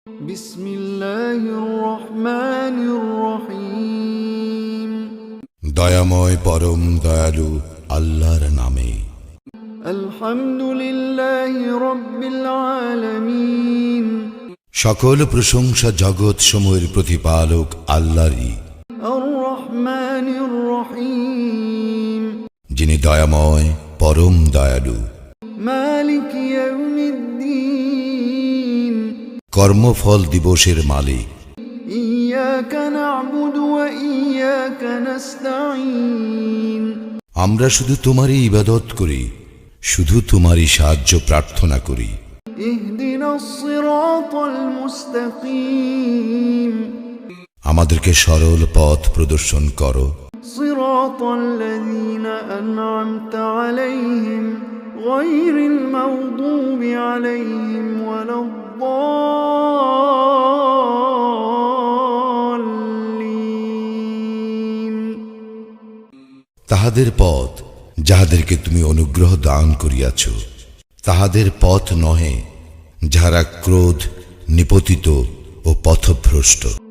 বিসমিল্লাহির রহমানির রহিম। দয়াময় পরম দয়ালু আল্লাহর নামে। আলহামদুলিল্লাহি রাব্বিল আলামিন। সকল প্রশংসা জগৎ সমূহের প্রতিপালক আল্লাহরই, আর রহমানির রহিম। যিনি দয়াময় পরম দয়ালু। মালিক ইয়াউমিদ্দিন। কর্মফল দিবসের মালিক। ইয়াকা না'বুদু ওয়া ইয়াকা নাস্তাঈন। আমরা শুধু তোমারই ইবাদত করি, শুধু তোমারই সাহায্য প্রার্থনা করি। ইহদিনাস সিরাতাল মুস্তাকিম। আমাদেরকে সরল পথ প্রদর্শন করো। সিরাতাল্লাযীনা আন'আমতা আলাইহিম গায়রিল মাগদুবি আলাইহিম ওয়ালাদ-দাল্লিন। তাহাদের পথ যাহাদেরকে তুমি অনুগ্রহ দান করিয়াছ, তাহাদের পথ নহে যাহারা ক্রোধ নিপতিত ও পথভ্রষ্ট।